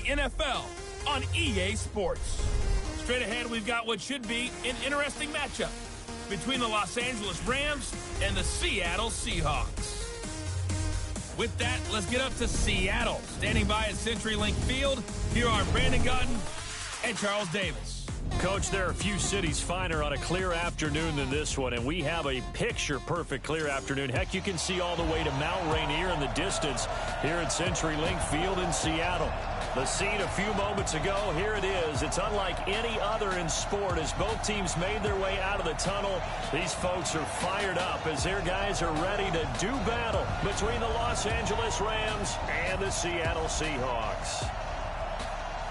NFL on EA Sports. Straight ahead, we've got what should be an interesting matchup between the Los Angeles Rams and the Seattle Seahawks. With that, let's get up to Seattle. Standing by at CenturyLink Field, here are Brandon Gaudin and Charles Davis. Coach, there are a few cities finer on a clear afternoon than this one, and we have a picture-perfect clear afternoon. Heck, you can see all the way to Mount Rainier in the distance here at CenturyLink Field in Seattle. The scene a few moments ago, here it is. It's unlike any other in sport as both teams made their way out of the tunnel. These folks are fired up as their guys are ready to do battle between the Los Angeles Rams and the Seattle Seahawks.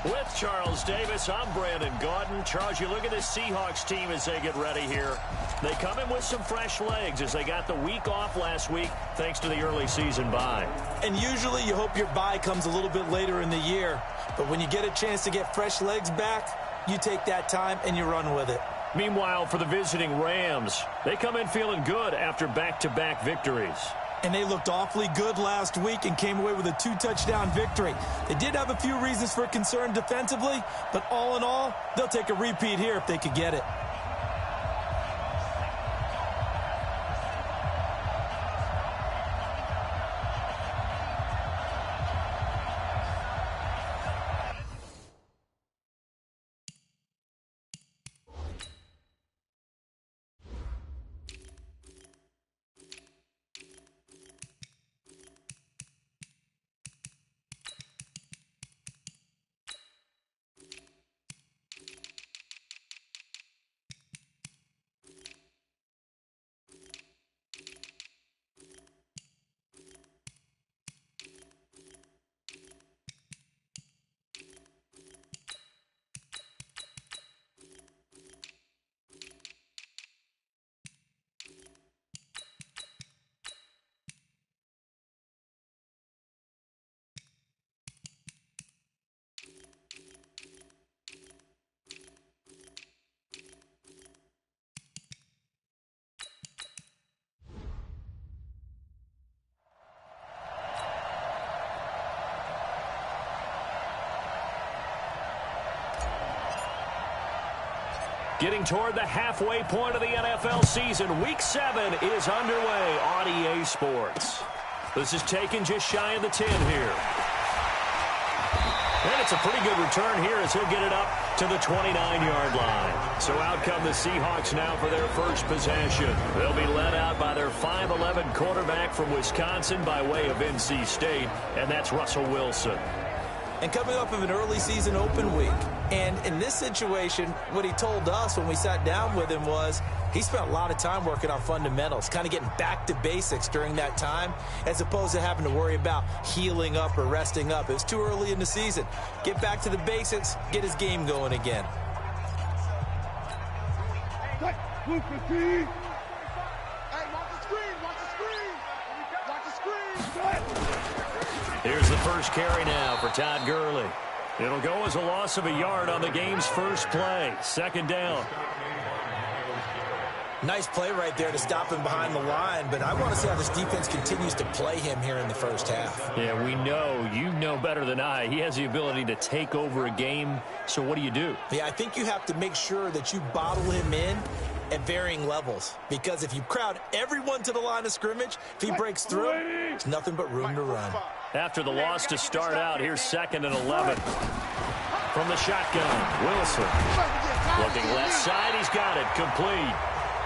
With Charles Davis, I'm Brandon Gaudin. Charles, you look at this Seahawks team as they get ready here. They come in with some fresh legs as they got the week off last week thanks to the early season bye. And usually you hope your bye comes a little bit later in the year. But when you get a chance to get fresh legs back, you take that time and you run with it. Meanwhile, for the visiting Rams, they come in feeling good after back-to-back victories. And they looked awfully good last week and came away with a 2-touchdown victory. They did have a few reasons for concern defensively, but all in all, they'll take a repeat here if they could get it. Getting toward the halfway point of the NFL season, Week 7 is underway on EA Sports. This is taken just shy of the 10 here. And it's a pretty good return here as he'll get it up to the 29-yard line. So out come the Seahawks now for their first possession. They'll be led out by their 5'11 quarterback from Wisconsin by way of NC State, and that's Russell Wilson. And coming off of an early season open week. And in this situation, what he told us when we sat down with him was he spent a lot of time working on fundamentals, kind of getting back to basics during that time, as opposed to having to worry about healing up or resting up. It was too early in the season. Get back to the basics, get his game going again. Here's the first carry now for Todd Gurley. It'll go as a loss of a yard on the game's first play. Second down. Nice play right there to stop him behind the line, but I want to see how this defense continues to play him here in the first half. Yeah, we know. You know better than I. He has the ability to take over a game, so what do? Yeah, I think you have to make sure that you bottle him in at varying levels, because if you crowd everyone to the line of scrimmage, if he breaks through, there's nothing but room to run. After the loss to start out, here's 2nd and 11. From the shotgun, Wilson. Looking left side, he's got it, complete.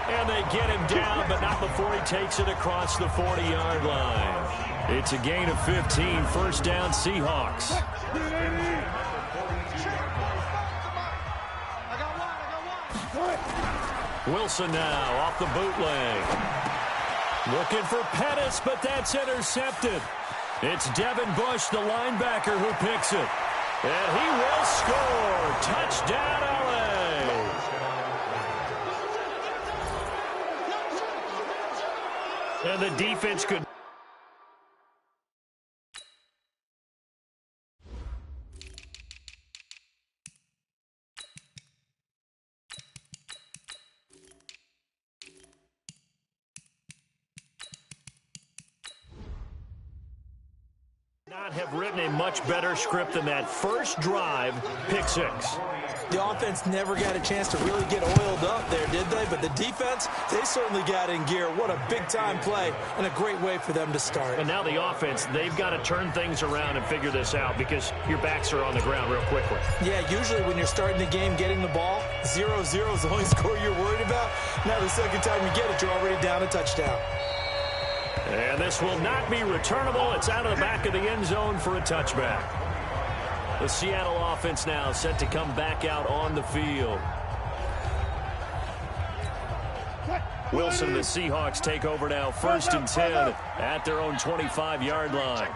And they get him down, but not before he takes it across the 40-yard line. It's a gain of 15, first down Seahawks. Wilson now off the bootleg. Looking for Pettis, but that's intercepted. It's Devin Bush, the linebacker, who picks it. And he will score. Touchdown, LA. And the defense could... not have written a much better script than that first drive, pick six. The offense never got a chance to really get oiled up there, did they? But the defense, they certainly got in gear. What a big-time play and a great way for them to start. And now the offense, they've got to turn things around and figure this out because your backs are on the ground real quickly. Yeah, usually when you're starting the game getting the ball, 0-0 is the only score you're worried about. Now the second time you get it, you're already down a touchdown. And this will not be returnable. It's out of the back of the end zone for a touchback. The Seattle offense now set to come back out on the field. Wilson and the Seahawks take over now, 1st and 10 at their own 25-yard line.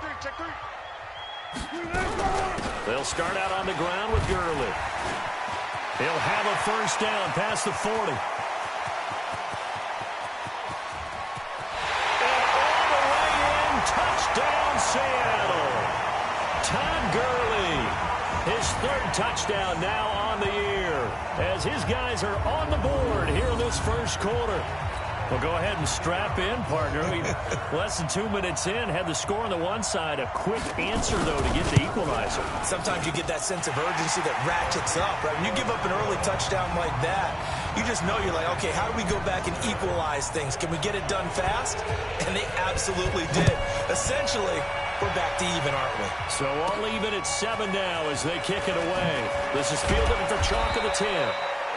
They'll start out on the ground with Gurley. He'll have a first down past the 40. And all the way in, touchdown Seattle. Todd Gurley, his 3rd touchdown now on the year, as his guys are on the board here in this first quarter. Well, go ahead and strap in, partner. Less than 2 minutes in, had the score on the one side. A quick answer, though, to get the equalizer. Sometimes you get that sense of urgency that ratchets up, right? When you give up an early touchdown like that, you just know you're like, okay, how do we go back and equalize things? Can we get it done fast? And they absolutely did. Essentially, we're back to even, aren't we? So all even at 7 now as they kick it away. This is fielded at the chalk of the 10.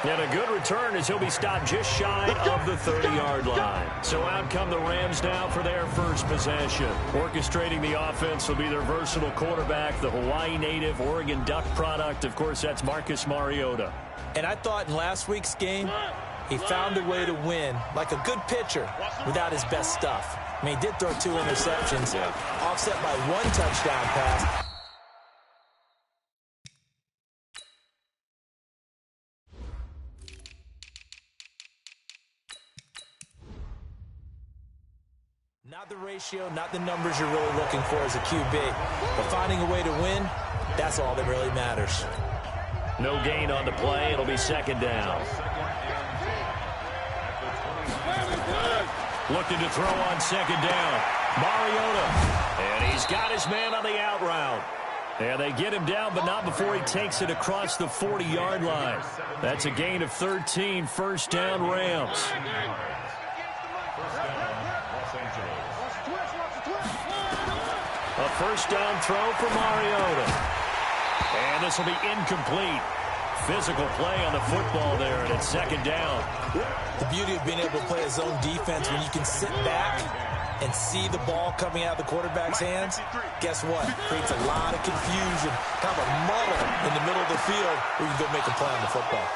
And a good return as he'll be stopped just shy of the 30-yard line. So out come the Rams now for their first possession. Orchestrating the offense will be their versatile quarterback, the Hawaii native, Oregon Duck product. Of course, that's Marcus Mariota. And I thought in last week's game, he found a way to win, like a good pitcher, without his best stuff. I mean, he did throw 2 interceptions, offset by 1 touchdown pass. Not the ratio, not the numbers you're really looking for as a QB. But finding a way to win, that's all that really matters. No gain on the play. It'll be 2nd down. Looking to throw on 2nd down. Mariota. And he's got his man on the out route. And they get him down, but not before he takes it across the 40-yard line. That's a gain of 13, 1st down Rams. A first down throw for Mariota. And this will be incomplete. Physical play on the football there, and it's 2nd down. The beauty of being able to play a zone defense when you can sit back and see the ball coming out of the quarterback's hands, guess what? Creates a lot of confusion, kind of a muddle in the middle of the field where you can go make a play on the football.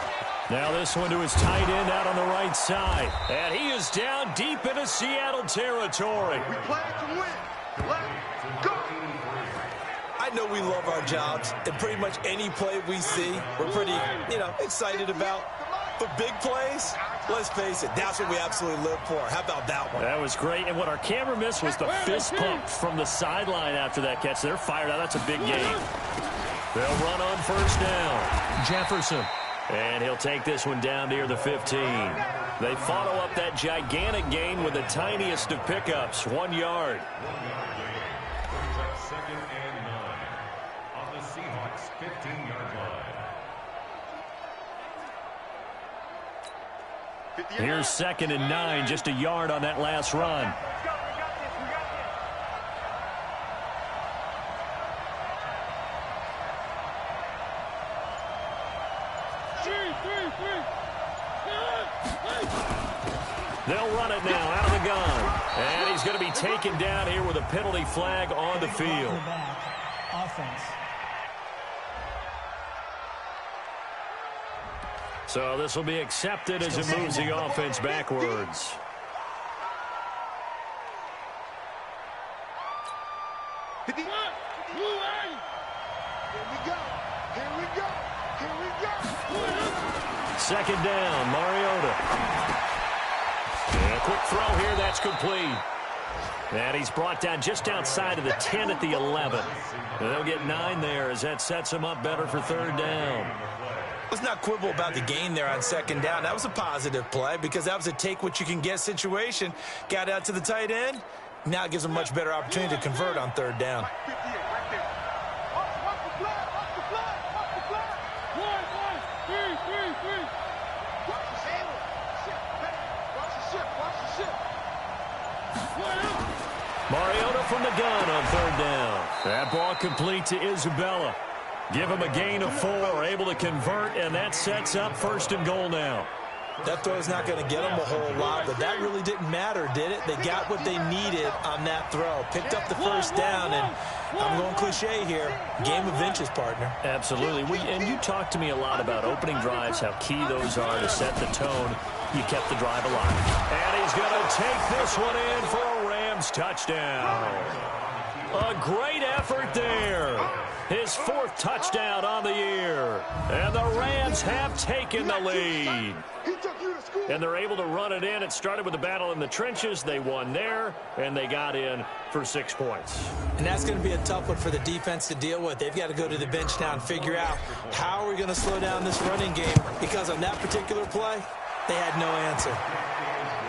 Now this one to his tight end out on the right side. And he is down deep into Seattle territory. We play to win. Let's go. I know we love our jobs, and pretty much any play we see, we're pretty, excited about. But big plays, let's face it, that's what we absolutely live for. How about that one? That was great. And what our camera missed was the fist pump from the sideline after that catch. They're fired out. That's a big game. They'll run on 1st down. Jefferson. And he'll take this one down near the 15. They follow up that gigantic gain with the tiniest of pickups, 1 yard. 2nd and 9 on the Seahawks 15-yard line. Here's 2nd and 9, just a yard on that last run. They'll run it now out of the gun. And he's going to be taken down here with a penalty flag on the field. Offense. So this will be accepted as it moves the offense backwards. Here we go. Here we go. Here we go. 2nd down, Mariota. And a quick throw here, that's complete. And he's brought down just outside of the 10 at the 11. And they'll get 9 there as that sets him up better for 3rd down. Let's not quibble about the gain there on 2nd down. That was a positive play because that was a take-what-you-can-get situation. Got out to the tight end. Now it gives him a much better opportunity to convert on 3rd down. from the gun on third down. That ball complete to Isabella. Give him a gain of 4, able to convert, and that sets up 1st and goal now. That throw's not going to get them a whole lot, but that really didn't matter, did it? They got what they needed on that throw. Picked up the 1st down, and I'm going cliche here. Game of inches, partner. Absolutely. And you talked to me a lot about opening drives, how key those are to set the tone. You kept the drive alive. And he's going to take this one in for a Rams touchdown. A great effort there. His 4th touchdown on the year. And the Rams have taken the lead. And they're able to run it in. It started with a battle in the trenches. They won there, and they got in for 6 points. And that's going to be a tough one for the defense to deal with. They've got to go to the bench now and figure out how are we going to slow down this running game, because on that particular play, they had no answer.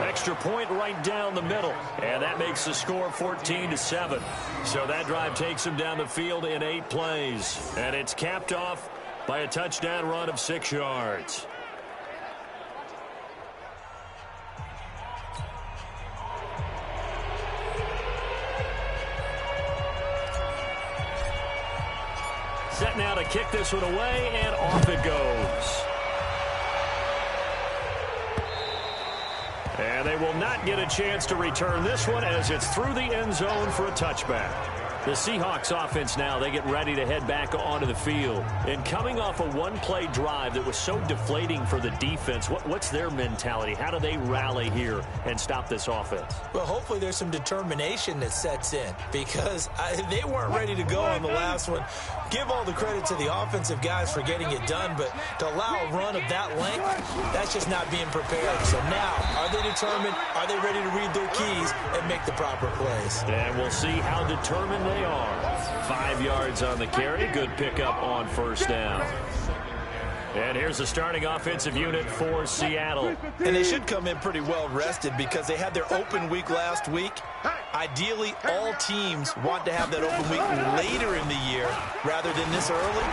Extra point right down the middle, and that makes the score 14-7. So that drive takes them down the field in 8 plays, and it's capped off by a touchdown run of 6 yards. Set now to kick this one away, and off it goes. And they will not get a chance to return this one as it's through the end zone for a touchback. The Seahawks offense now, they get ready to head back onto the field. And coming off a one-play drive that was so deflating for the defense, what's their mentality? How do they rally here and stop this offense? Well, hopefully there's some determination that sets in, because they weren't ready to go on the last one. Give all the credit to the offensive guys for getting it done, but to allow a run of that length, that's just not being prepared. So now, are they determined? Are they ready to read their keys and make the proper plays? And we'll see how determined they are. 5 yards on the carry. Good pickup on 1st down. And here's the starting offensive unit for Seattle. And they should come in pretty well rested because they had their open week last week. Ideally, all teams want to have that open week later in the year rather than this early.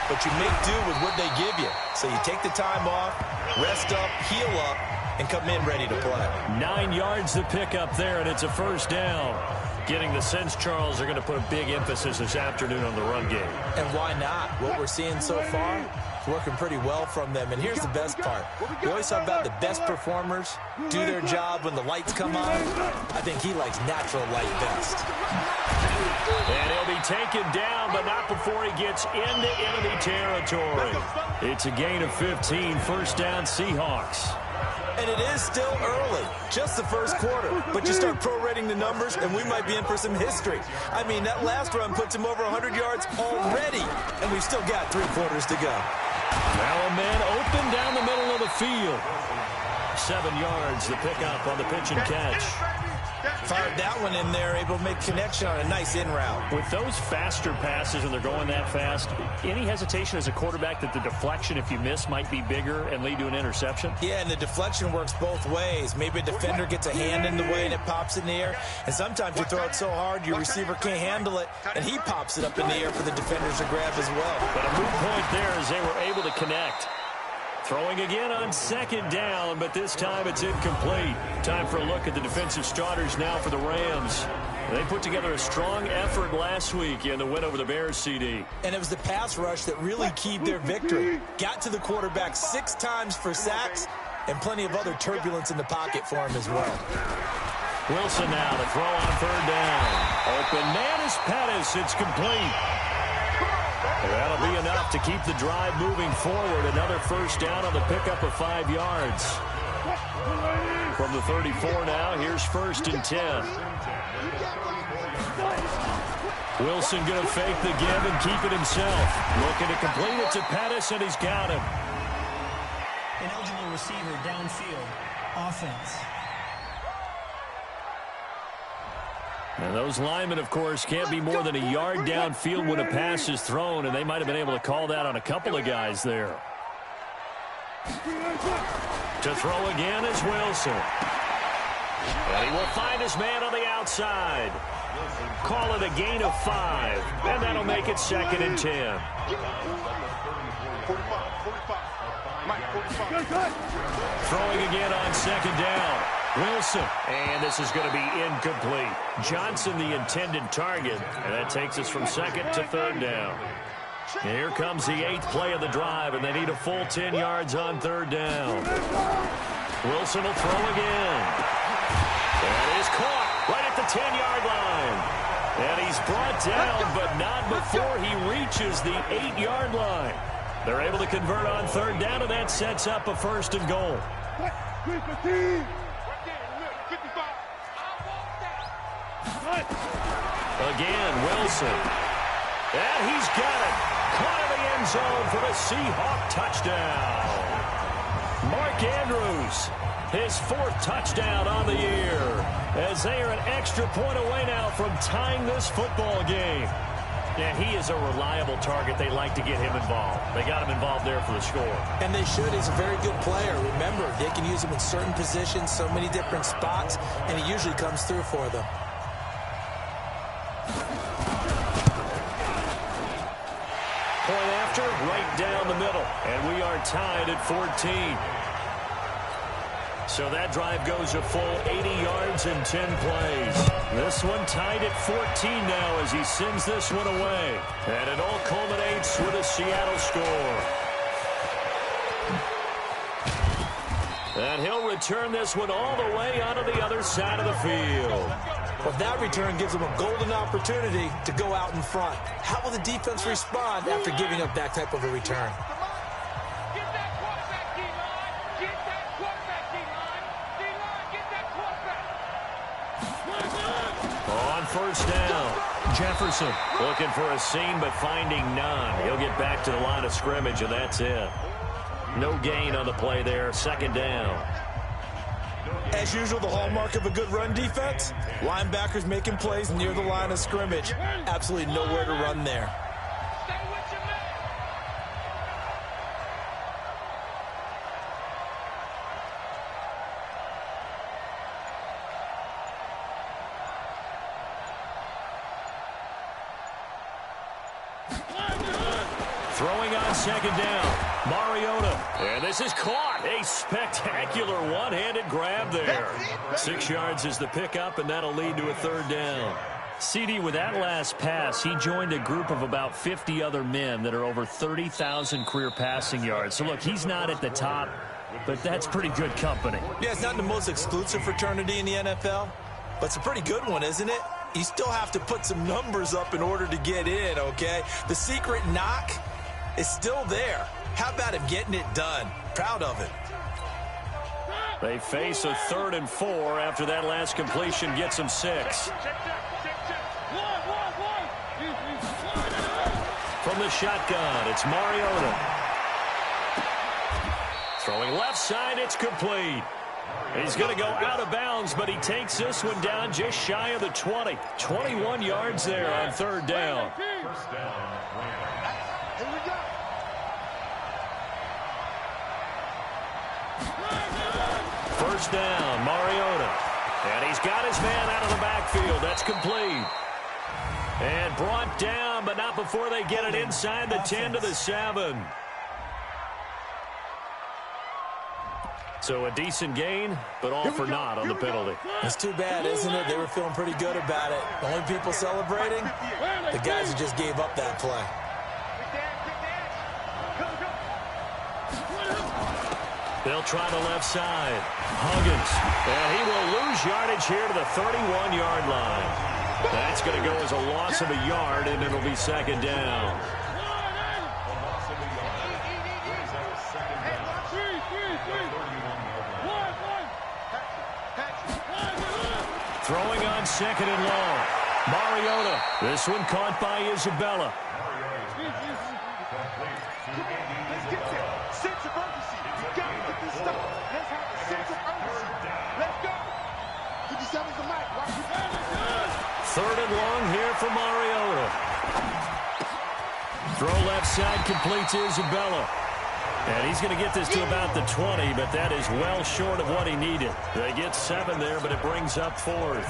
But you make do with what they give you. So you take the time off, rest up, heal up, and come in ready to play. 9 yards to pick up there, and it's a 1st down. Getting the sense, Charles, are going to put a big emphasis this afternoon on the run game. And why not? What we're seeing so far is working pretty well from them. And here's the best part. We always talk about the best performers do their job when the lights come on. I think he likes natural light best. And he'll be taken down, but not before he gets into enemy territory. It's a gain of 15, 1st down Seahawks. And it is still early, just the first quarter. But you start prorating the numbers, and we might be in for some history. I mean, that last run puts him over 100 yards already, and we've still got 3 quarters to go. Now a man open down the middle of the field. 7 yards, the pickup on the pitch and catch. Fired that one in there, able to make connection on a nice in route. With those faster passes and they're going that fast, any hesitation as a quarterback that the deflection, if you miss, might be bigger and lead to an interception? Yeah, and the deflection works both ways. Maybe a defender gets a hand in the way and it pops in the air. And sometimes you throw it so hard your receiver can't handle it, and he pops it up in the air for the defenders to grab as well. But a moot point there as they were able to connect. Throwing again on 2nd down, but this time it's incomplete. Time for a look at the defensive starters now for the Rams. They put together a strong effort last week in the win over the Bears, CD. And it was the pass rush that really keyed their victory. Got to the quarterback 6 times for sacks, and plenty of other turbulence in the pocket for him as well. Wilson now to throw on 3rd down. Open man is Pettis. It's complete. That'll be enough to keep the drive moving forward. Another 1st down on the pickup of 5 yards. From the 34 now, here's 1st and 10. Wilson going to fake the give and keep it himself. Looking to complete it to Pettis, and he's got him. An eligible receiver downfield. Offense. And those linemen, of course, can't be more than a yard downfield when a pass is thrown, and they might have been able to call that on a couple of guys there. To throw again is Wilson. And he will find his man on the outside. Call it a gain of 5, and that'll make it 2nd and 10. Throwing again on 2nd down. Wilson. And this is going to be incomplete. Johnson, the intended target. And that takes us from second to third down. And here comes the 8th play of the drive, and they need a full 10 yards on third down. Wilson will throw again. That is caught right at the 10-yard line. And he's brought down, but not before he reaches the 8-yard line. They're able to convert on third down, and that sets up a first and goal. Again, Wilson. And he's got it. Caught in the end zone for the Seahawk touchdown. Mark Andrews, his 4th touchdown on the year, as they are an extra point away now from tying this football game. Yeah, he is a reliable target. They like to get him involved. They got him involved there for the score. And they should. He's a very good player. Remember, they can use him in certain positions, so many different spots, and he usually comes through for them. Point after, right down the middle. And we are tied at 14. So that drive goes a full 80 yards in 10 plays. This one tied at 14 now as he sends this one away. And it all culminates with a Seattle score. And he'll return this one all the way onto the other side of the field. Well, that return gives them a golden opportunity to go out in front. How will the defense respond after giving up that type of a return? On first down, Jefferson looking for a seam but finding none. He'll get back to the line of scrimmage, and that's it. No gain on the play there. Second down. As usual, the hallmark of a good run defense, linebackers making plays near the line of scrimmage. Absolutely nowhere to run there. Throwing on second down, Mariota. And this is caught. A spectacular one-handed grab there. 6 yards is the pickup, and that'll lead to a third down. CD, with that last pass, he joined a group of about 50 other men that are over 30,000 career passing yards. So, look, he's not at the top, but that's pretty good company. Yeah, it's not the most exclusive fraternity in the NFL, but it's a pretty good one, isn't it? You still have to put some numbers up in order to get in, okay? The secret knock is still there. How about him getting it done? Proud of it. They face a 3rd and 4 after that last completion gets them 6. From the shotgun, it's Mariota. Throwing left side, it's complete. He's going to go out of bounds, but he takes this one down just shy of the 20. 21 yards there on third down. First down, Rams. Here we go. First down, Mariota. And he's got his man out of the backfield. That's complete. And brought down, but not before they get it inside the 10 to the 7. So a decent gain, but all for naught on the penalty. It's too bad, isn't it? They were feeling pretty good about it. The only people celebrating, the guys who just gave up that play. They'll try the left side. Huggins. And he will lose yardage here to the 31-yard line. That's going to go as a loss of a yard, and it'll be second down. Throwing on second and long. Mariota. This one caught by Isabella. Let's get there. Sense of urgency. You got to get this stuff. Let's have a sense of urgency. Let's go. 57's the mic. Watch it. Third and long here for Mariota. Throw left side completes Isabella. And he's going to get this to about the 20, but that is well short of what he needed. They get 7 there, but it brings up 4th.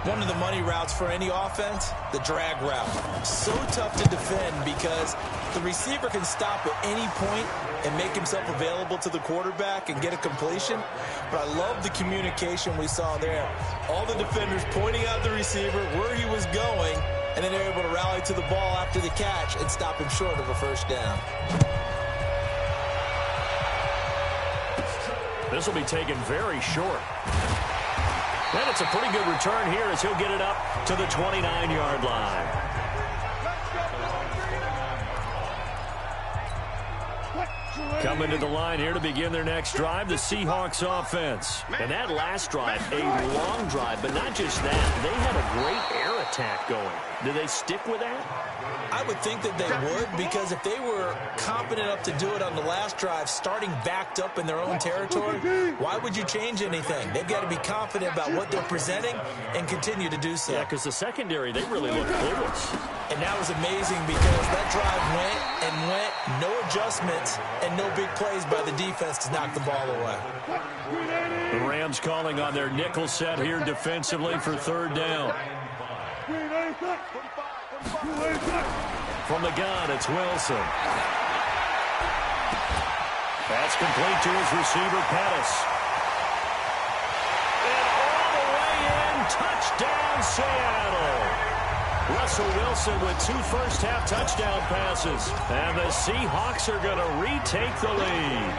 One of the money routes for any offense, the drag route. So tough to defend because the receiver can stop at any point and make himself available to the quarterback and get a completion. But I love the communication we saw there. All the defenders pointing out the receiver, where he was going, and then they're able to rally to the ball after the catch and stop him short of a first down. This will be taken very short. And it's a pretty good return here as he'll get it up to the 29-yard line. Coming to the line here to begin their next drive, the Seahawks offense. And that last drive, a long drive, but not just that. They had a great air attack going. Do they stick with that? I would think that they would, because if they were confident enough to do it on the last drive, starting backed up in their own territory, why would you change anything? They've got to be confident about what they're presenting and continue to do so. Yeah, because the secondary, they really looked clueless. And that was amazing because that drive went and went, no adjustments, and no big plays by the defense to knock the ball away. The Rams calling on their nickel set here defensively for third down. From the gun, it's Wilson. That's complete to his receiver, Pettis. And all the way in, touchdown, Seattle. Russell Wilson with 2 first-half touchdown passes. And the Seahawks are going to retake the lead.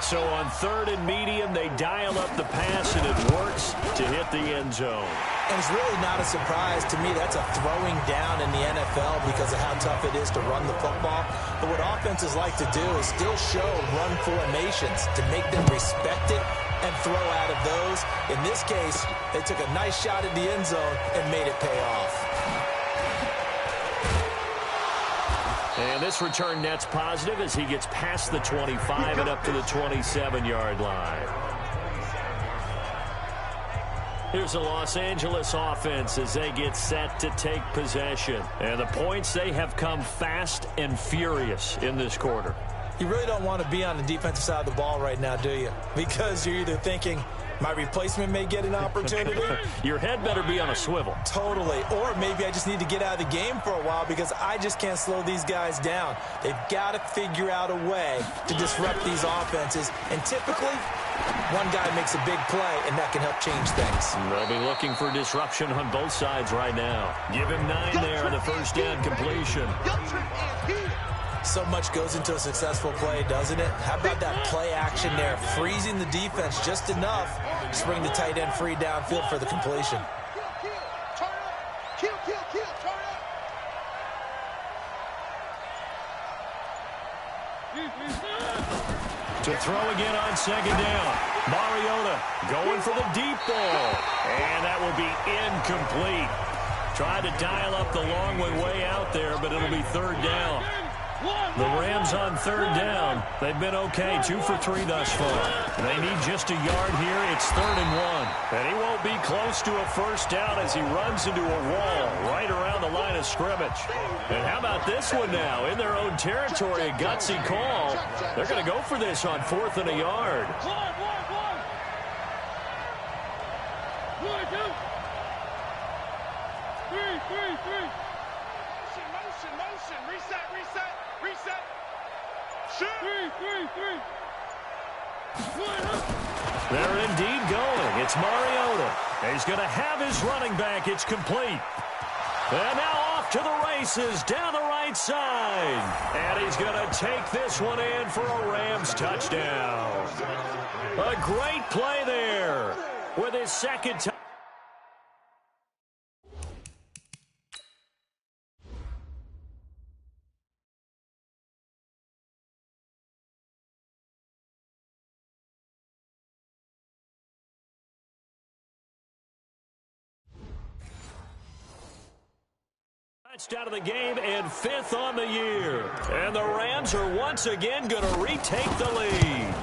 So on 3rd and medium, they dial up the pass, and it works to hit the end zone. And it's really not a surprise to me. That's a throwing down in the NFL because of how tough it is to run the football. But what offenses like to do is still show run formations to make them respect it and throw out of those. In this case, they took a nice shot at the end zone and made it pay off. And this return net's positive as he gets past the 25 and up to the 27-yard line. Here's the Los Angeles offense as they get set to take possession. And the points, they have come fast and furious in this quarter. You really don't want to be on the defensive side of the ball right now, do you? Because you're either thinking, my replacement may get an opportunity. Your head better be on a swivel. Totally. Or maybe I just need to get out of the game for a while because I just can't slow these guys down. They've got to figure out a way to disrupt these offenses. And typically, one guy makes a big play, and that can help change things. They'll be looking for disruption on both sides right now. Give him 9 there on the first down completion. So much goes into a successful play, doesn't it? How about that play action there, freezing the defense just enough to bring the tight end free downfield for the completion. To throw again on 2nd down. Mariota going for the deep ball. And that will be incomplete. Tried to dial up the long way out there, but it'll be 3rd down. The Rams on 3rd down. They've been okay, 2 for 3 thus far. They need just a yard here. It's 3rd and 1. And he won't be close to a first down as he runs into a wall right around the line of scrimmage. And how about this one now? In their own territory, a gutsy call. They're going to go for this on 4th and a yard. They're indeed going. It's Mariota. He's going to have his running back. It's complete. And now off to the races down the right side. And he's going to take this one in for a Rams touchdown. A great play there with his 2nd touchdown. Touchdown of the game and 5th on the year. And the Rams are once again going to retake the lead.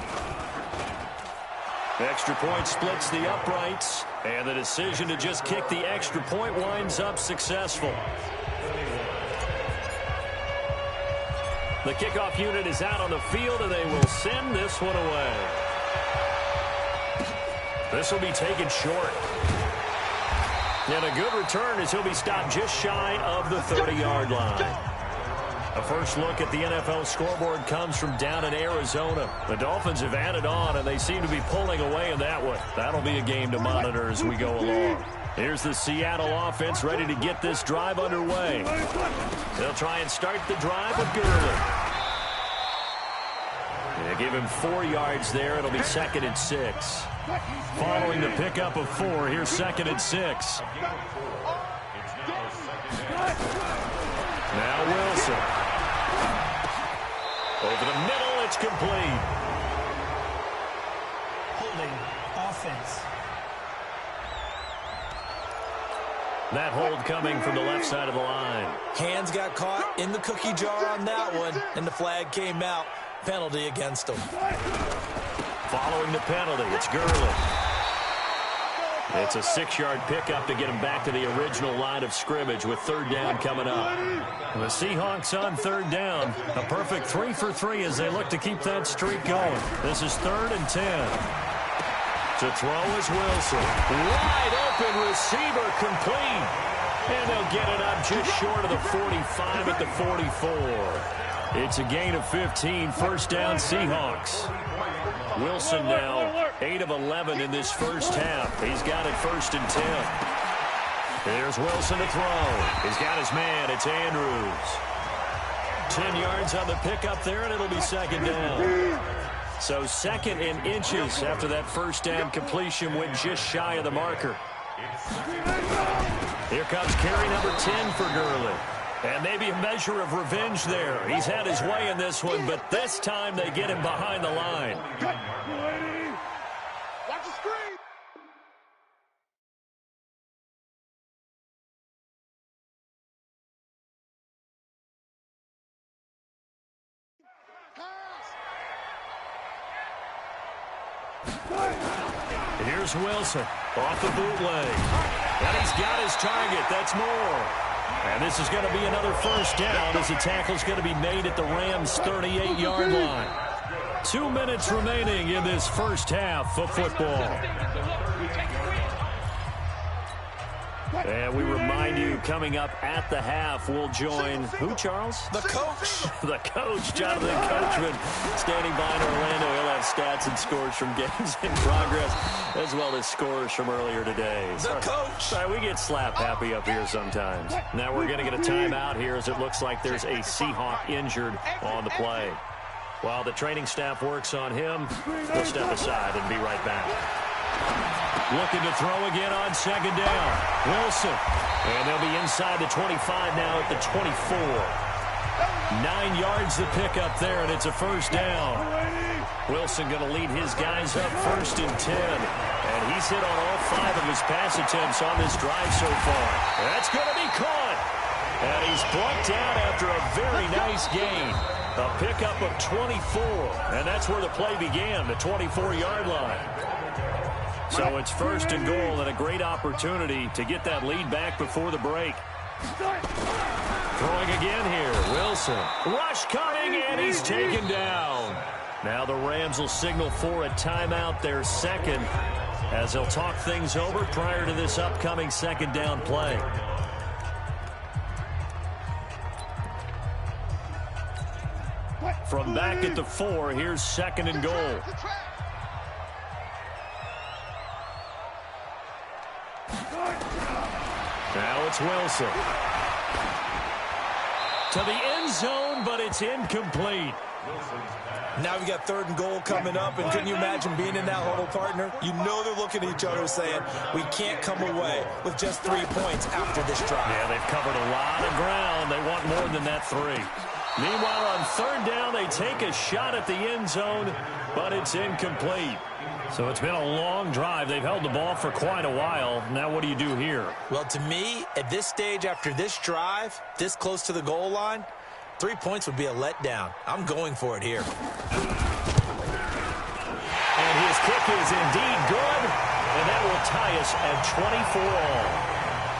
Extra point splits the uprights. And the decision to just kick the extra point winds up successful. The kickoff unit is out on the field, and they will send this one away. This will be taken short. And a good return as he'll be stopped just shy of the 30-yard line. A first look at the NFL scoreboard comes from down in Arizona. The Dolphins have added on, and they seem to be pulling away in that one. That'll be a game to monitor as we go along. Here's the Seattle offense ready to get this drive underway. They'll try and start the drive with Gurley. They give him 4 yards there. It'll be 2nd and 6. Following the pickup of 4, here's 2nd and 6. Now Wilson. Over the middle, it's complete. Holding offense. That hold coming from the left side of the line. Hands got caught in the cookie jar on that one, and the flag came out. Penalty against him. Following the penalty, it's Gurley. It's a 6-yard pickup to get him back to the original line of scrimmage with 3rd down coming up. The Seahawks on 3rd down. A perfect 3 for 3 as they look to keep that streak going. This is 3rd and 10. To throw is Wilson. Wide open receiver complete. And they'll get it up just short of the 45 at the 44. It's a gain of 15. 1st down Seahawks. Wilson now 8 of 11 in this first half. He's got it 1st and 10. There's Wilson to throw. He's got his man. It's Andrews. 10 yards on the pickup there, and it'll be 2nd down. So 2nd and inches after that 1st down completion went just shy of the marker. Here comes carry number 10 for Gurley. And maybe a measure of revenge there. He's had his way in this one, but this time they get him behind the line. Watch the screen. Here's Wilson off the bootleg. And he's got his target. That's Moore. And this is going to be another 1st down as the tackle's going to be made at the Rams' 38-yard line. 2 minutes remaining in this first half of football. And we remind you, coming up at the half, we'll join who, Charles? The coach. The coach, Jonathan Coachman, standing by in Orlando. He'll have stats and scores from games in progress, as well as scores from earlier today. The coach. Sorry, we get slap happy up here sometimes. Now we're going to get a timeout here as it looks like there's a Seahawk injured on the play. While the training staff works on him, we'll step aside and be right back. Looking to throw again on 2nd down. Wilson. And they'll be inside the 25 now at the 24. 9 yards to pick up there, and it's a 1st down. Wilson going to lead his guys up 1st and 10. And he's hit on all 5 of his pass attempts on this drive so far. That's going to be caught. And he's plucked out after a very nice gain. A pickup of 24. And that's where the play began, the 24-yard line. So it's 1st and goal and a great opportunity to get that lead back before the break. Throwing again here, Wilson. Rush coming, and he's taken down. Now the Rams will signal for a timeout, their 2nd, as they'll talk things over prior to this upcoming 2nd down play. From back at the 4, here's 2nd and goal. Now it's Wilson. To the end zone, but it's incomplete. Now we got 3rd and goal coming up, and can you imagine being in that huddle, partner? You know they're looking at each other saying, we can't come away with just 3 points after this drive. Yeah, they've covered a lot of ground. They want more than that 3. Meanwhile, on 3rd down, they take a shot at the end zone, but it's incomplete. So it's been a long drive. They've held the ball for quite a while. Now what do you do here? Well, to me, at this stage after this drive, this close to the goal line, 3 points would be a letdown. I'm going for it here. And his kick is indeed good, and that will tie us at 24-all.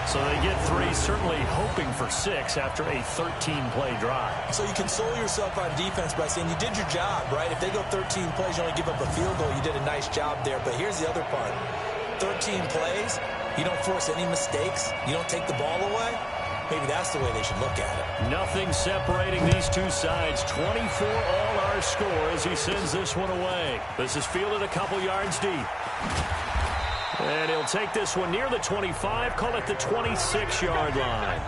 So they get 3, certainly hoping for 6 after a 13-play drive. So you console yourself on defense by saying you did your job, right? If they go 13 plays, you only give up a field goal, you did a nice job there. But here's the other part. 13 plays, you don't force any mistakes, you don't take the ball away. maybe that's the way they should look at it. Nothing separating these two sides. 24 all our score as he sends this one away. This is fielded a couple yards deep. And he'll take this one near the 25, call it the 26-yard line.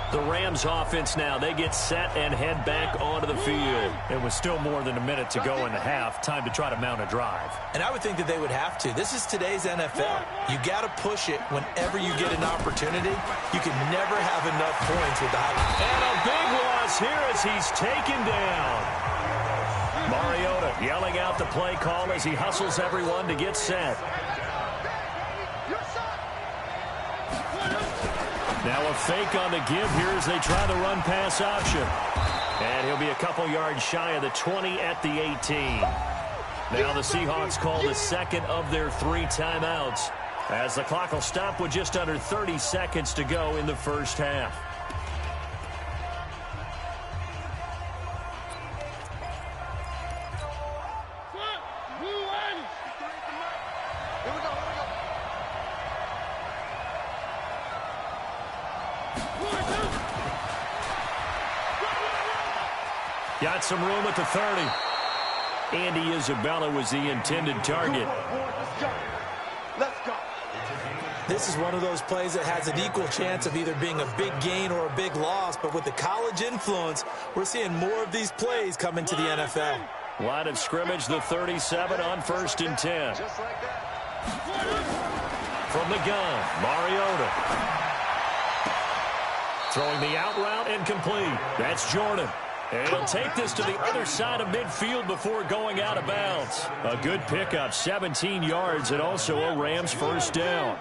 The Rams offense now, they get set and head back onto the field. It was still more than a minute to go in the half. Time to try to mount a drive. And I would think that they would have to. This is today's NFL. You got to push it whenever you get an opportunity. You can never have enough points with the high. And a big loss here as he's taken down. Mariota yelling out the play call as he hustles everyone to get set. Now a fake on the give here as they try the run-pass option. And he'll be a couple yards shy of the 20 at the 18. Now the Seahawks call the second of their 3 timeouts as the clock will stop with just under 30 seconds to go in the first half. Got some room at the 30. Andy Isabella was the intended target. Let's go. This is one of those plays that has an equal chance of either being a big gain or a big loss, but with the college influence, we're seeing more of these plays come into the NFL. Line of scrimmage, the 37 on 1st and 10. Just like that. From the gun, Mariota. Throwing the out route and complete. That's Jordan. And he'll take this to the other side of midfield before going out of bounds. A good pickup, 17 yards, and also a Rams first down.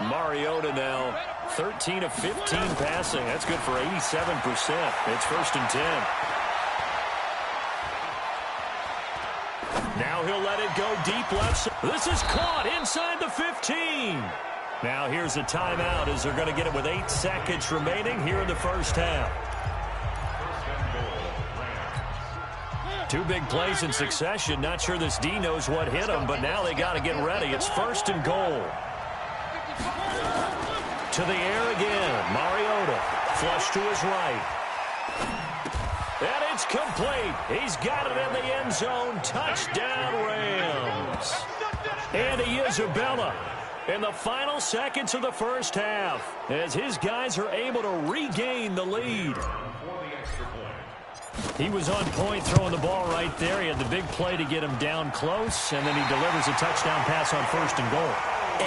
Mariota now, 13 of 15 passing. That's good for 87%. It's 1st and 10. Now he'll let it go deep left. This is caught inside the 15. Now here's a timeout as they're going to get it with 8 seconds remaining here in the first half. 2 big plays in succession. Not sure this D knows what hit him, but now they got to get ready. It's 1st and goal. To the air again. Mariota. Flush to his right. And it's complete. He's got it in the end zone. Touchdown, Rams. Andy Isabella in the final seconds of the first half as his guys are able to regain the lead. He was on point throwing the ball right there. He had the big play to get him down close, and then he delivers a touchdown pass on 1st and goal.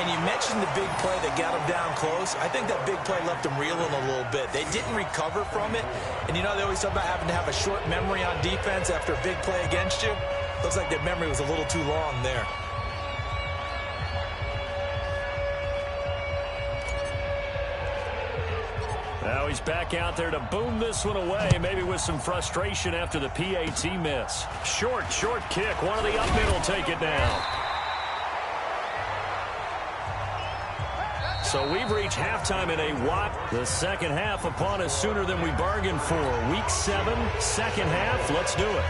And you mentioned the big play that got him down close. I think that big play left him reeling a little bit. They didn't recover from it. And, you know, they always talk about having to have a short memory on defense after a big play against you. Looks like that memory was a little too long there. Now he's back out there to boom this one away, maybe with some frustration after the PAT miss. Short kick. One of the up mid will take it down. So we've reached halftime in a Watt. The second half upon us sooner than we bargained for. Week 7, second half. Let's do it.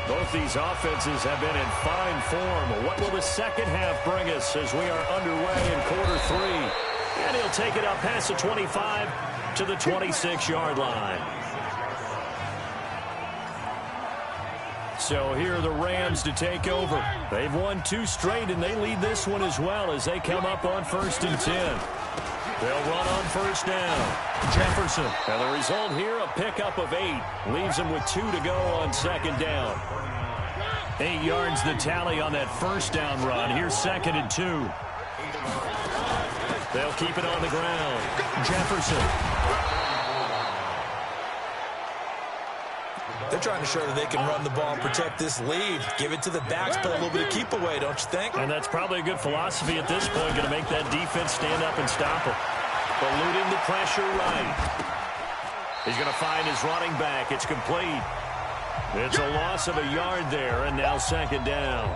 Both these offenses have been in fine form. What will the second half bring us as we are underway in quarter 3? And he'll take it up past the 25 to the 26-yard line. So here are the Rams to take over. They've won 2 straight, and they lead this one as well as they come up on 1st and 10. They'll run on 1st down. Jefferson. And the result here, a pickup of 8. Leaves them with 2 to go on 2nd down. 8 yards the tally on that 1st down run. Here's 2nd and 2. They'll keep it on the ground. Jefferson. They're trying to show that they can run the ball and protect this lead. Give it to the backs, play a little bit of keep away, don't you think? And that's probably a good philosophy at this point. Going to make that defense stand up and stop him. Eluding the pressure right. He's going to find his running back. It's complete. It's a loss of a yard there, and now 2nd down.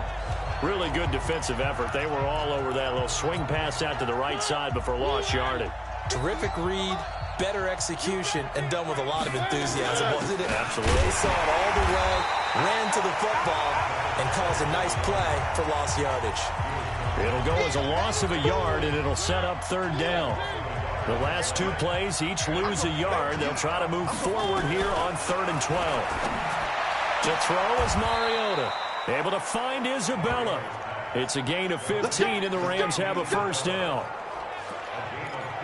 Really good defensive effort. They were all over that little swing pass out to the right side before lost yardage. Terrific read, better execution, and done with a lot of enthusiasm, wasn't it? Absolutely. They saw it all the way, ran to the football, and caused a nice play for lost yardage. It'll go as a loss of a yard, and it'll set up third down. The last two plays, each lose a yard. They'll try to move forward here on 3rd and 12. To throw is Mariota. Able to find Isabella. It's a gain of 15, and the Rams have a first down.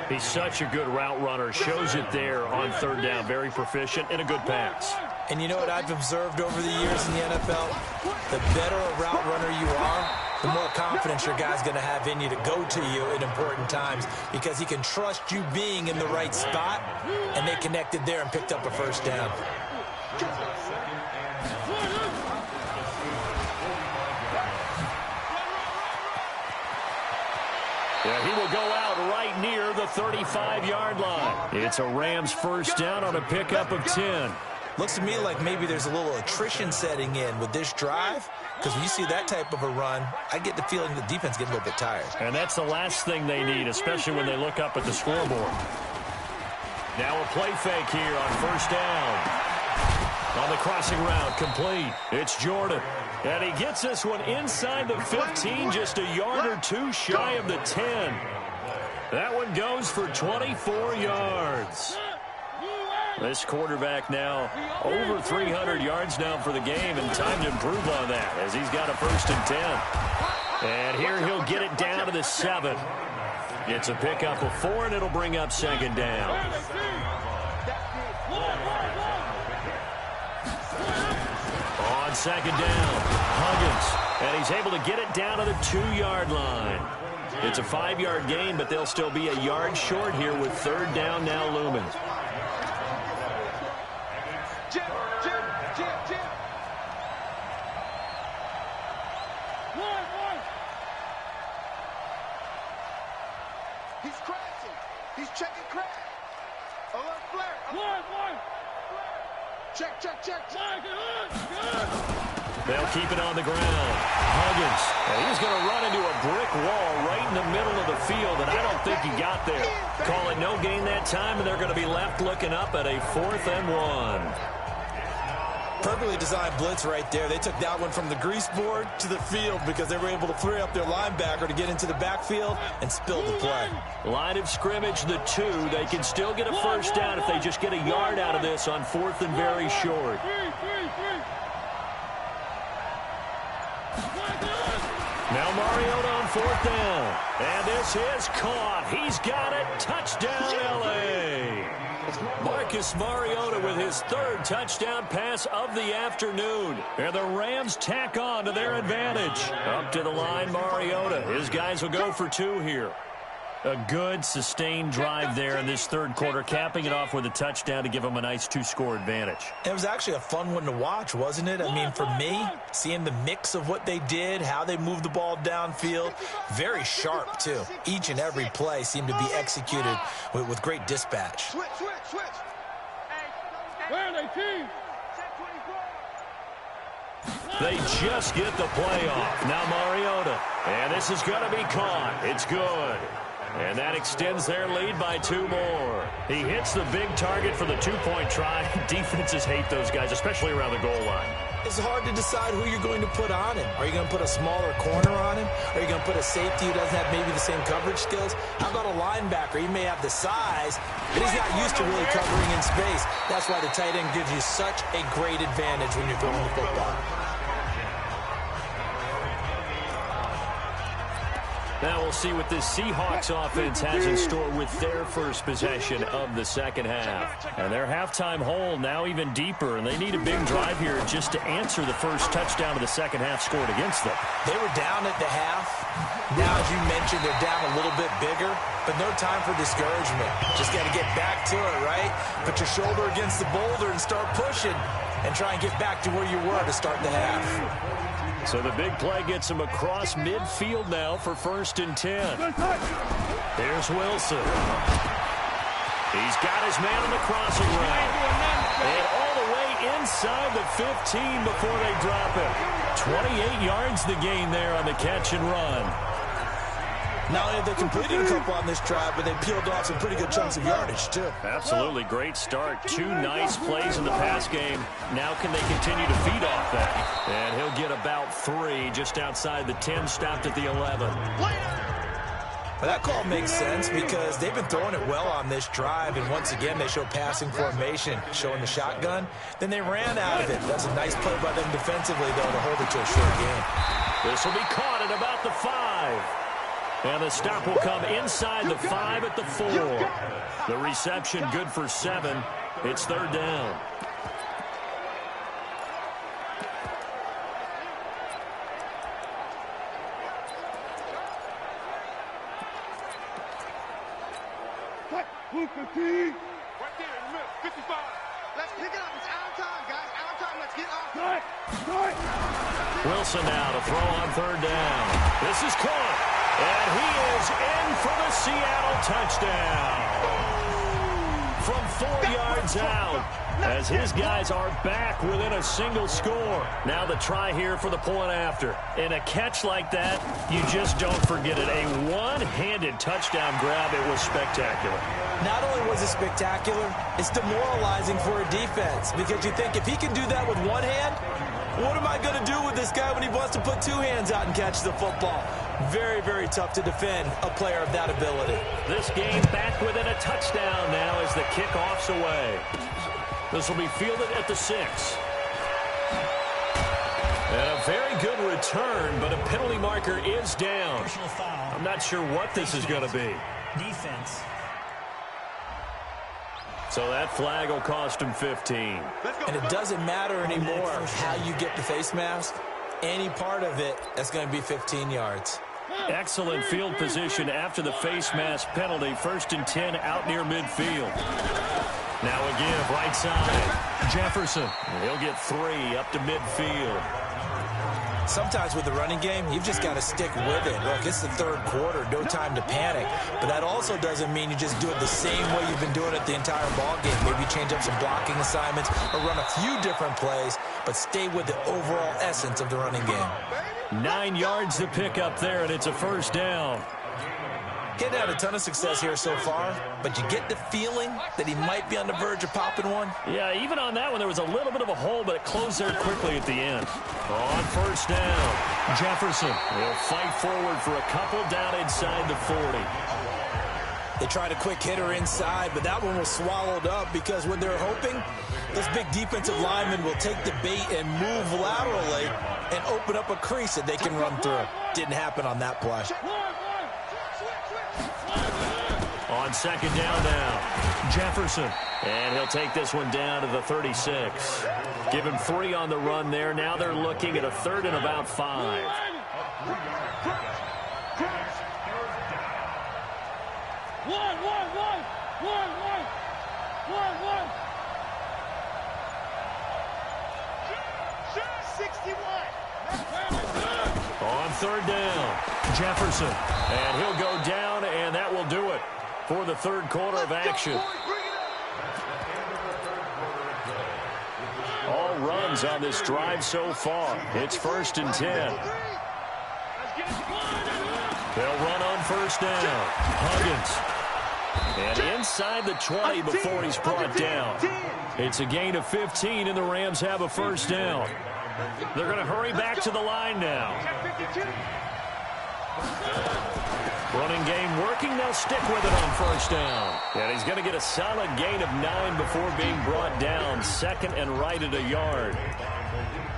He's such a good route runner. Shows it there on 3rd down. Very proficient and a good pass. And you know what I've observed over the years in the NFL? The better a route runner you are, the more confidence your guy's going to have in you to go to you in important times because he can trust you being in the right spot, and they connected there and picked up a first down. Yeah, he will go out right near the 35-yard line. It's a Rams first down on a pickup of 10. Looks to me like maybe there's a little attrition setting in with this drive, because when you see that type of a run, I get the feeling the defense getting a little bit tired. And that's the last thing they need, especially when they look up at the scoreboard. Now a play fake here on first down. On the crossing route, complete. It's Jordan. And he gets this one inside the 15, just a yard or two shy of the 10. That one goes for 24 yards. This quarterback now over 300 yards now for the game, and time to improve on that as he's got a 1st and 10. And here he'll get it down to the 7. It's a pickup of 4, and it'll bring up 2nd down. On 2nd down, Huggins, and he's able to get it down to the 2-yard line. It's a 5-yard gain, but they'll still be a yard short here with 3rd down now looming. He's crashing. He's checking crash. Alert flare. Check. They'll keep it on the ground. Huggins, and he's going to run into a brick wall right in the middle of the field, and I don't think he got there. Call it no gain that time, and they're going to be left looking up at a 4th and 1. Perfectly designed blitz right there. They took that one from the grease board to the field because they were able to free up their linebacker to get into the backfield and spill the play. Line of scrimmage, the 2. They can still get a first down if they just get a yard out of this on 4th and very short. Now Mariota on 4th down. And this is caught. He's got it. Touchdown, L.A. Marcus Mariota with his 3rd touchdown pass of the afternoon. And the Rams tack on to their advantage. Up to the line, Mariota. His guys will go for 2 here. A good, sustained drive there in this 3rd quarter, capping it off with a touchdown to give them a nice 2-score advantage. It was actually a fun one to watch, wasn't it? I mean, for me, seeing the mix of what they did, how they moved the ball downfield, very sharp, too. Each and every play seemed to be executed with great dispatch. Switch. Where are they, team? They just get the play off. Now Mariota. And this is going to be caught. It's good. And that extends their lead by 2 more. He hits the big target for the 2-point try. Defenses hate those guys, especially around the goal line. It's hard to decide who you're going to put on him. Are you going to put a smaller corner on him? Are you going to put a safety who doesn't have maybe the same coverage skills? How about a linebacker? He may have the size, but he's not used to really covering in space. That's why the tight end gives you such a great advantage when you're throwing the football. Now we'll see what this Seahawks offense has in store with their first possession of the 2nd half. And their halftime hole now even deeper, and they need a big drive here just to answer the first touchdown of the 2nd half scored against them. They were down at the half. Now, as you mentioned, they're down a little bit bigger, but no time for discouragement. Just got to get back to it, right? Put your shoulder against the boulder and start pushing and try and get back to where you were to start the half. So the big play gets him across midfield now for 1st and 10. Here's Wilson. He's got his man on the crossing route. And all the way inside the 15 before they drop it. 28 yards the gain there on the catch and run. Not only have they completed a couple on this drive, but they peeled off some pretty good chunks of yardage, too. Absolutely great start. 2 nice plays in the pass game. Now can they continue to feed off that? And he'll get about 3 just outside the 10, stopped at the 11. But that call makes sense because they've been throwing it well on this drive, and once again, they show passing formation, showing the shotgun. Then they ran out of it. That's a nice play by them defensively, though, to hold it to a short game. This will be caught at about the 5. And the stop will come inside the 5 at the 4. The reception good for 7. It's 3rd down. Right there in the middle, 55. Let's pick it up. It's our time, guys. Our time. Let's get off. Wilson now to throw on 3rd down. This is caught. And he is in for the Seattle touchdown. From 4 yards out, as his guys are back within a single score. Now the try here for the point after. And a catch like that, you just don't forget it. A one-handed touchdown grab. It was spectacular. Not only was it spectacular, it's demoralizing for a defense because you think if he can do that with one hand, what am I going to do with this guy when he wants to put 2 hands out and catch the football? Very, very tough to defend a player of that ability. This game back within a touchdown now as the kickoff's away. This will be fielded at the 6. And a very good return, but a penalty marker is down. I'm not sure what this is going to be. Defense. So that flag will cost him 15. And it doesn't matter anymore how you get the face mask. Any part of it, that's going to be 15 yards. Excellent field position after the face mask penalty. 1st and 10 out near midfield. Now again, right side. Jefferson. He'll get 3 up to midfield. Sometimes with the running game, you've just got to stick with it. Look, it's the 3rd quarter, no time to panic. But that also doesn't mean you just do it the same way you've been doing it the entire ball game. Maybe change up some blocking assignments or run a few different plays, but stay with the overall essence of the running game. 9 yards to pick up there, and it's a 1st down. Getting had a ton of success here so far, but you get the feeling that he might be on the verge of popping one. Yeah, even on that one, there was a little bit of a hole, but it closed there quickly at the end. On 1st down, Jefferson will fight forward for a couple down inside the 40. They tried a quick hitter inside, but that one was swallowed up because when they're hoping, this big defensive lineman will take the bait and move laterally and open up a crease that they can run through. Didn't happen on that play. On 2nd down now, Jefferson. And he'll take this one down to the 36. Give him 3 on the run there. Now they're looking at a 3rd and about 5. On 3rd down, Jefferson. And he'll go down, and that will do it for the 3rd quarter of action. All runs on this drive so far. It's 1st and 10. They'll run on 1st down. Huggins. And inside the 20 before he's brought down. It's a gain of 15, and the Rams have a 1st down. They're going to hurry back to the line now. Running game working. They'll stick with it on 1st down. And he's going to get a solid gain of 9 before being brought down. 2nd and right at a yard.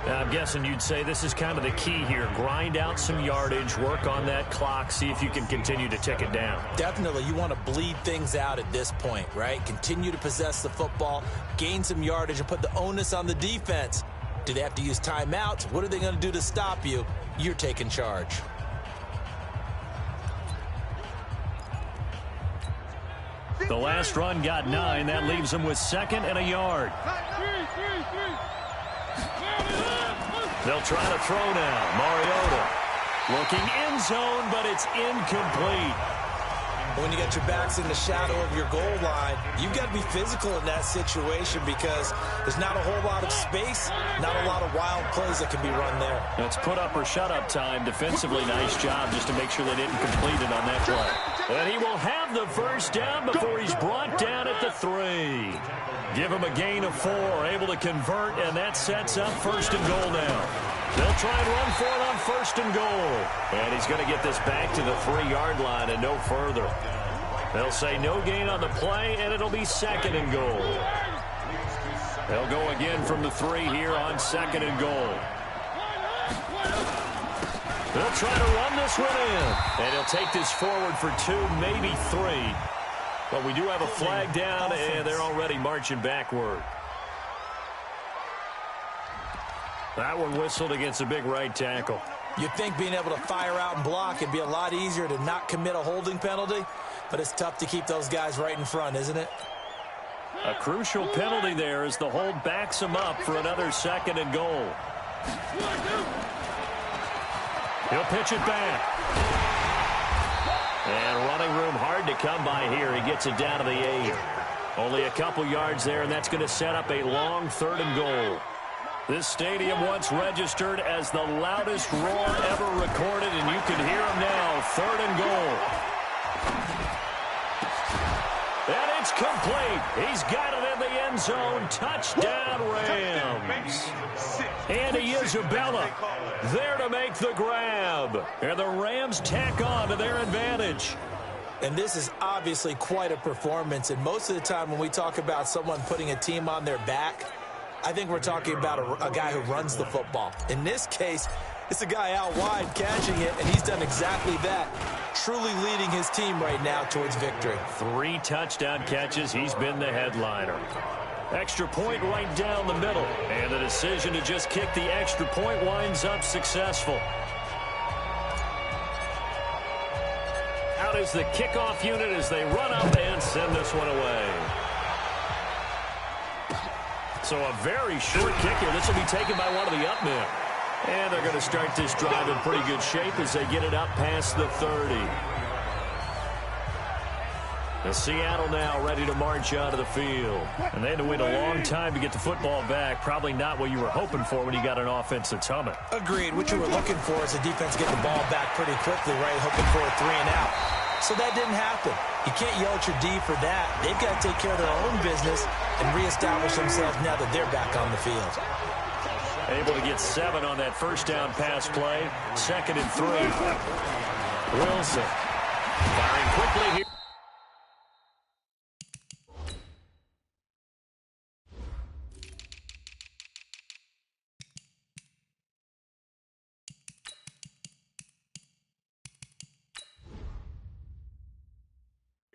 Now, I'm guessing you'd say this is kind of the key here. Grind out some yardage, work on that clock, see if you can continue to tick it down. Definitely. You want to bleed things out at this point, right? Continue to possess the football, gain some yardage, and put the onus on the defense. Do they have to use timeouts? What are they going to do to stop you? You're taking charge. The last run got 9. That leaves them with 2nd and a yard. They'll try to throw now. Mariota looking end zone, but it's incomplete. When you got your backs in the shadow of your goal line, you've got to be physical in that situation because there's not a whole lot of space, not a lot of wild plays that can be run there. It's put up or shut up time. Defensively, nice job just to make sure they didn't complete it on that play. And he will have the first down before he's brought down at the 3. Give him a gain of 4, able to convert, and that sets up first and goal now. They'll try and run for it on first and goal. And he's going to get this back to the 3-yard line and no further. They'll say no gain on the play, and it'll be second and goal. They'll go again from the 3 here on second and goal. They'll try to run this one in. And he'll take this forward for 2, maybe 3. But we do have a flag down, and they're already marching backward. That one whistled against a big right tackle. You'd think being able to fire out and block would be a lot easier to not commit a holding penalty, but it's tough to keep those guys right in front, isn't it? A crucial penalty there as the hold backs him up for another second and goal. He'll pitch it back. And running room hard to come by here. He gets it down to the 8. Only a couple yards there, and that's going to set up a long 3rd and goal. This stadium once registered as the loudest roar ever recorded, and you can hear him now. 3rd and goal. And it's complete. He's got it in the end zone. Touchdown, Rams. Andy Isabella there to make the grab. And the Rams tack on to their advantage. And this is obviously quite a performance. And most of the time when we talk about someone putting a team on their back, I think we're talking about a guy who runs the football. In this case, it's a guy out wide catching it, and he's done exactly that, truly leading his team right now towards victory. 3 touchdown catches. He's been the headliner. Extra point right down the middle. And the decision to just kick the extra point winds up successful. Out is the kickoff unit as they run up and send this one away. So a very short kick here. This will be taken by one of the up men. And they're going to start this drive in pretty good shape as they get it up past the 30. And Seattle now ready to march out of the field. And they had to wait a long time to get the football back. Probably not what you were hoping for when you got an offense that's humming. Agreed. What you were looking for is the defense getting the ball back pretty quickly, right? Hoping for a 3 and out. So that didn't happen. You can't yell at your D for that. They've got to take care of their own business and reestablish themselves now that they're back on the field. Able to get 7 on that first down pass play. 2nd and 3. Wilson firing quickly here.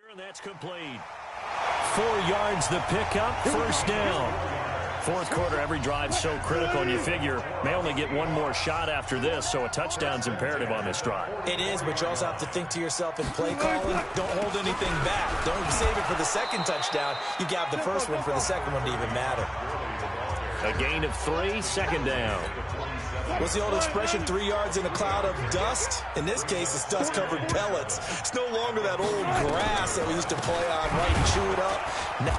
And that's complete. 4 yards the pickup, first down. Fourth quarter, every drive's so critical, and you figure may only get one more shot after this, so a touchdown's imperative on this drive. It is, but you also have to think to yourself in play calling, don't hold anything back. Don't save it for the second touchdown. You got the first one for the second one to even matter. A gain of 3, second down. What's the old expression, 3 yards in a cloud of dust? In this case, it's dust-covered pellets. It's no longer that old grass that we used to play on, right, and chew it up.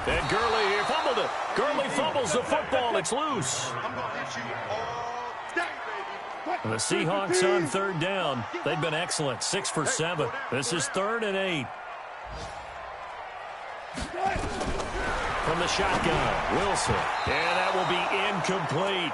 And Gurley here fumbled it. Gurley fumbles the football. It's loose. And the Seahawks on 3rd down. They've been excellent, 6 for 7. This is 3rd and 8. From the shotgun, Wilson. And that will be incomplete.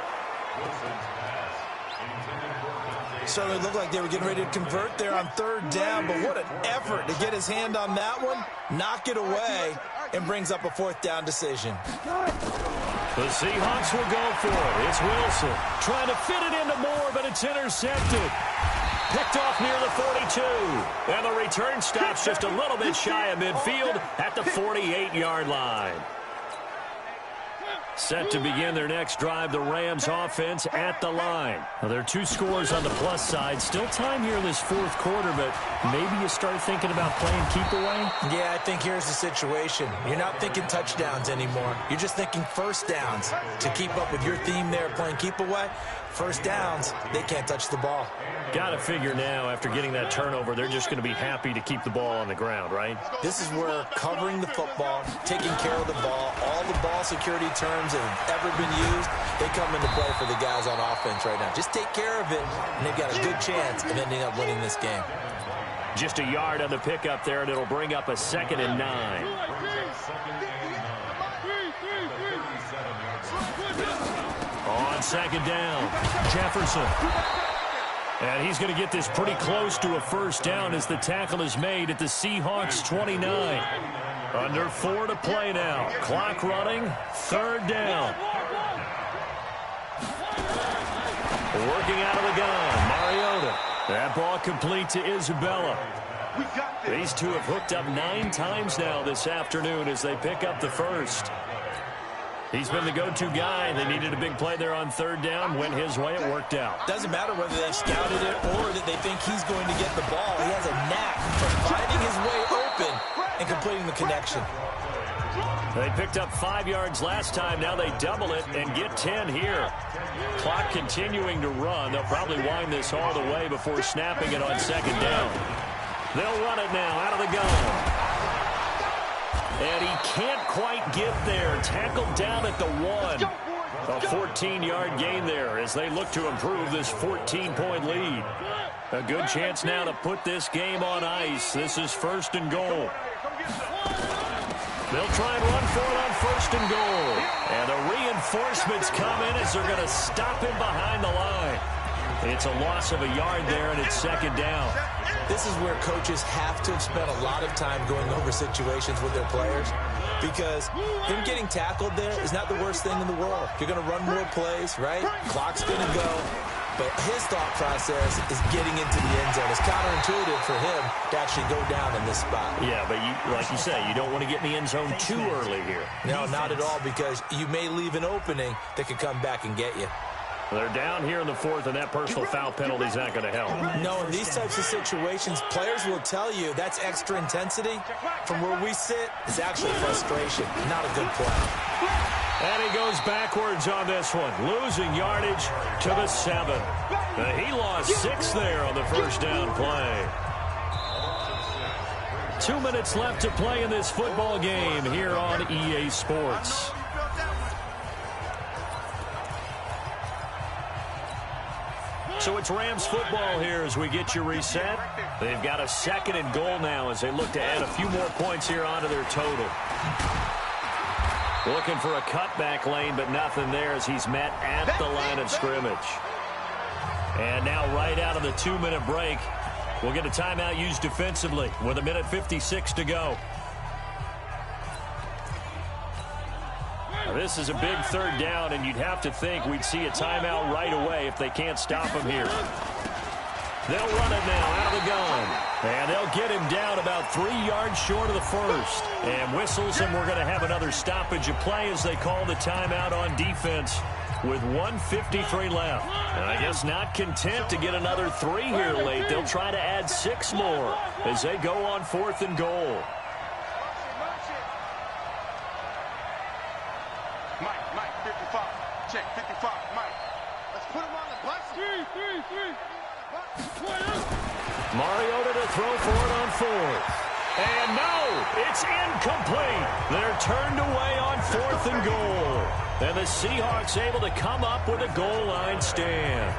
Certainly looked like they were getting ready to convert there on 3rd down, but what an effort to get his hand on that one, knock it away, and brings up a 4th down decision. The Seahawks will go for it. It's Wilson trying to fit it into Moore, but it's intercepted. Picked off near the 42. And the return stops just a little bit shy of midfield at the 48-yard line. Set to begin their next drive, the Rams offense at the line. Now, there are 2 scores on the plus side. Still time here in this 4th quarter, but maybe you start thinking about playing keep away? Yeah, I think here's the situation. You're not thinking touchdowns anymore. You're just thinking first downs. To keep up with your theme there, playing keep away, first downs, they can't touch the ball. Got to figure now, after getting that turnover, they're just going to be happy to keep the ball on the ground, right? This is where covering the football, taking care of the ball, all the ball security terms that have ever been used, they come into play for the guys on offense right now. Just take care of it, and they've got a good chance of ending up winning this game. Just a yard on the pickup there, and it'll bring up a 2nd and 9. On 2nd down, Jefferson. And he's going to get this pretty close to a first down as the tackle is made at the Seahawks 29. Under 4 to play now. Clock running, 3rd down. Working out of the gun, Mariota. That ball complete to Isabella. These two have hooked up 9 times now this afternoon as they pick up the first. He's been the go-to guy. They needed a big play there on 3rd down. Went his way. It worked out. Doesn't matter whether they scouted it or that they think he's going to get the ball. He has a knack for finding his way open and completing the connection. They picked up 5 yards last time. Now they double it and get 10 here. Clock continuing to run. They'll probably wind this all the way before snapping it on 2nd down. They'll run it now out of the gun. And he can't quite get there. Tackled down at the 1. A 14-yard gain there as they look to improve this 14-point lead. A good chance now to put this game on ice. This is 1st and goal. They'll try and run for it on 1st and goal. And the reinforcements come in as they're going to stop him behind the line. It's a loss of a yard there, and it's 2nd down. This is where coaches have to have spent a lot of time going over situations with their players, because him getting tackled there is not the worst thing in the world. You're going to run more plays, right? Clock's going to go. But his thought process is getting into the end zone. It's counterintuitive for him to actually go down in this spot. Yeah, but like you say, you don't want to get in the end zone too early here. No, not at all, because you may leave an opening that could come back and get you. They're down here in the 4th, and that personal foul penalty is not going to help. No, in these types of situations, players will tell you that's extra intensity. From where we sit, it's actually frustration, not a good play. And he goes backwards on this one, losing yardage to the 7. He lost 6 there on the first down play. 2 minutes left to play in this football game here on EA Sports. So it's Rams football here as we get you reset. They've got a 2nd and goal now as they look to add a few more points here onto their total. Looking for a cutback lane, but nothing there as he's met at the line of scrimmage. And now right out of the 2-minute break, we'll get a timeout used defensively with 1:56 to go. This is a big 3rd down, and you'd have to think we'd see a timeout right away if they can't stop him here. They'll run it now out of the gun. And they'll get him down about 3 yards short of the first. And whistles, and we're going to have another stoppage of play as they call the timeout on defense with 1:53 left. And I guess not content to get another 3 here late. They'll try to add 6 more as they go on 4th and goal. Mike, 55. Check, 55, Mike. Let's put him on the bus. 3. Mariota to throw for it on 4th. And no, it's incomplete. They're turned away on 4th and goal. And the Seahawks able to come up with a goal line stand.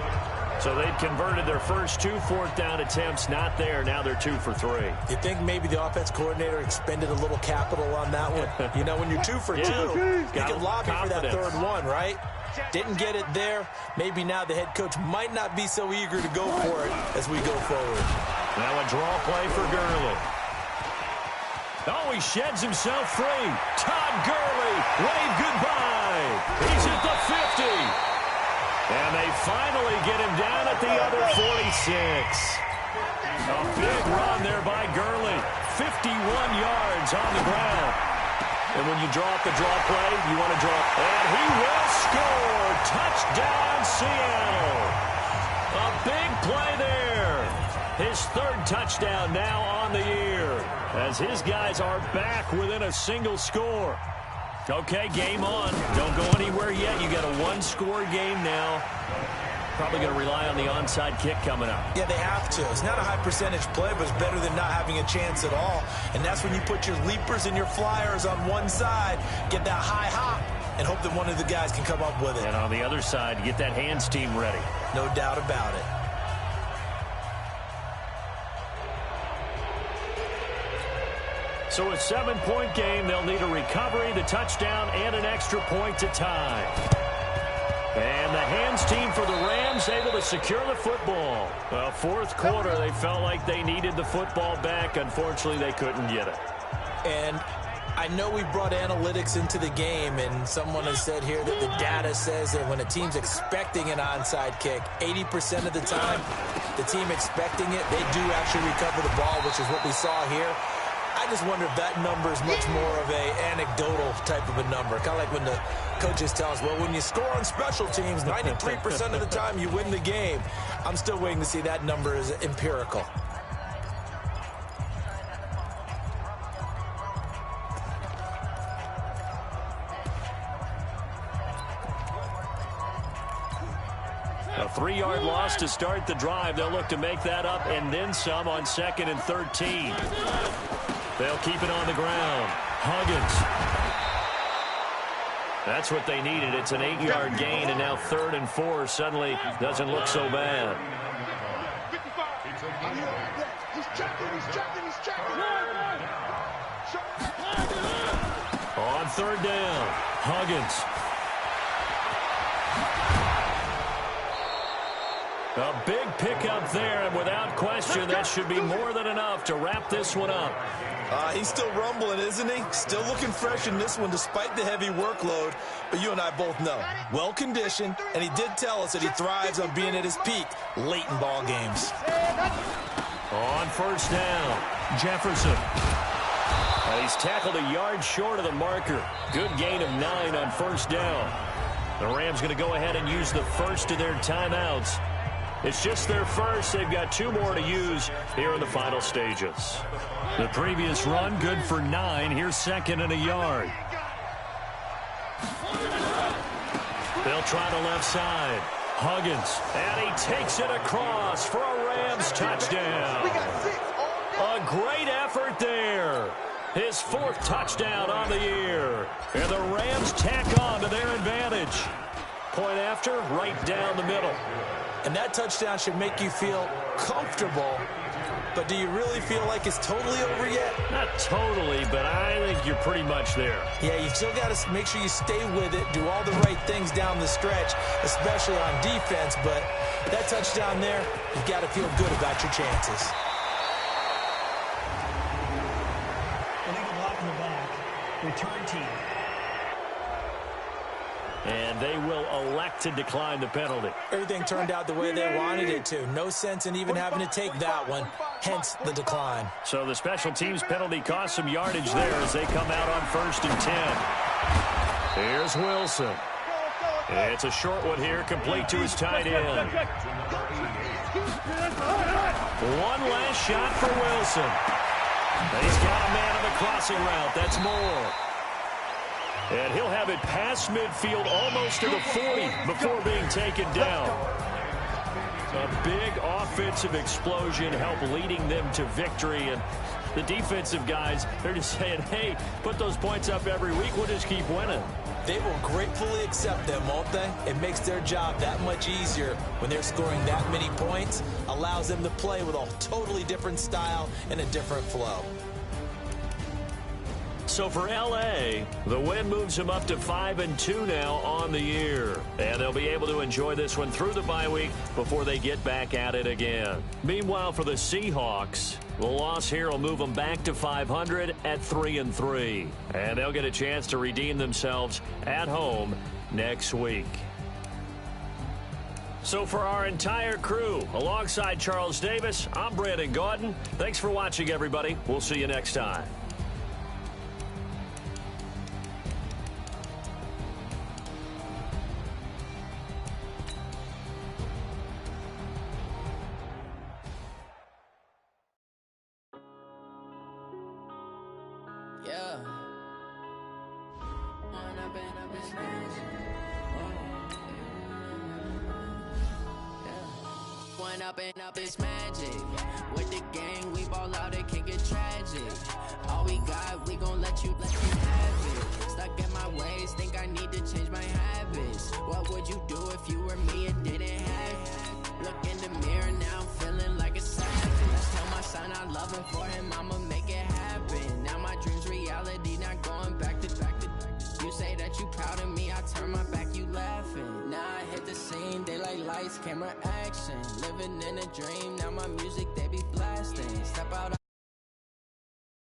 So they've converted their first 2 4th down attempts. Not there. Now they're 2 for 3. You think maybe the offense coordinator expended a little capital on that one? You know, when you're 2 for 2, you can lobby for that 3rd one, right? Didn't get it there. Maybe now the head coach might not be so eager to go for it as we go forward. Now a draw play for Gurley. Oh, he sheds himself free. Todd Gurley, wave goodbye. He's at the 50. And they finally get him down at the other 46. A big run there by Gurley. 51 yards on the ground. And when you draw up the draw play, you want to draw. And he will score. Touchdown, Seattle. A big play there. His 3rd touchdown now on the year as his guys are back within a single score. Okay, game on. Don't go anywhere yet. You got a 1-score game now. Probably going to rely on the onside kick coming up. Yeah, they have to. It's not a high percentage play, but it's better than not having a chance at all. And that's when you put your leapers and your flyers on one side, get that high hop, and hope that one of the guys can come up with it. And on the other side, get that hands team ready. No doubt about it. So a 7-point game, they'll need a recovery, the touchdown, and an extra point to tie. And the hands team for the Rams able to secure the football. Well, fourth quarter, they felt like they needed the football back. Unfortunately, they couldn't get it. And I know we brought analytics into the game, and someone has said here that the data says that when a team's expecting an onside kick, 80% of the time, the team expecting it, they do actually recover the ball, which is what we saw here. I just wonder if that number is much more of a anecdotal type of a number. Kind of like when the coaches tell us, well, when you score on special teams, 93% of the time you win the game. I'm still waiting to see that number is empirical. A 3-yard loss to start the drive. They'll look to make that up and then some on 2nd and 13. They'll keep it on the ground. Huggins. That's what they needed. It's an 8-yard gain, and now 3rd and 4 suddenly doesn't look so bad. 55. He's checking. On 3rd down, Huggins. A big pickup there, and without question, that should be more than enough to wrap this one up. He's still rumbling, isn't he? Still looking fresh in this one despite the heavy workload. But you and I both know, well-conditioned, and he did tell us that he thrives on being at his peak late in ball games. On 1st down, Jefferson. He's tackled a yard short of the marker. Good gain of 9 on 1st down. The Rams going to go ahead and use the first of their timeouts. It's just their first. They've got 2 more to use here in the final stages. The previous run, good for 9. Here's 2nd and a yard. They'll try the left side. Huggins. And he takes it across for a Rams touchdown. A great effort there. His 4th touchdown on the year. And the Rams tack on to their advantage. Point after, right down the middle. And that touchdown should make you feel comfortable. But do you really feel like it's totally over yet? Not totally, but I think you're pretty much there. Yeah, you still got to make sure you stay with it, do all the right things down the stretch, especially on defense. But that touchdown there, you've got to feel good about your chances. Illegal block in the back. Return team. And they will elect to decline the penalty. Everything turned out the way they wanted it to. No sense in even having to take that one, hence the decline. So the special teams penalty cost some yardage there as they come out on 1st and 10. Here's Wilson. It's a short one here, complete to his tight end. One last shot for Wilson. He's got a man on the crossing route. That's Moore. And he'll have it past midfield, almost to the 40 before being taken down. A big offensive explosion helped leading them to victory. And the defensive guys, they're just saying, hey, put those points up every week. We'll just keep winning. They will gratefully accept them, won't they? It makes their job that much easier when they're scoring that many points. Allows them to play with a totally different style and a different flow. So for L.A., the win moves them up to 5-2 now on the year. And they'll be able to enjoy this one through the bye week before they get back at it again. Meanwhile, for the Seahawks, the loss here will move them back to 500 at 3-3. And they'll get a chance to redeem themselves at home next week. So for our entire crew, alongside Charles Davis, I'm Brandon Gaudin. Thanks for watching, everybody. We'll see you next time. run up and up, it's magic. With the gang, we ball out, it can get tragic. All we got, we gon' let you have it. Stuck in my ways, think I need to change my habits. What would you do if you were me and didn't have it? Look in the mirror, now I'm feeling like a savage. Tell my son I love him, for him I'ma make it happen. Now my dream's reality, not going back to back to back. You say that you proud of me, I turn my back, you laughing. Now I hit the scene, daylight lights, camera action. Living in a dream, now my music, they be blasting. Step out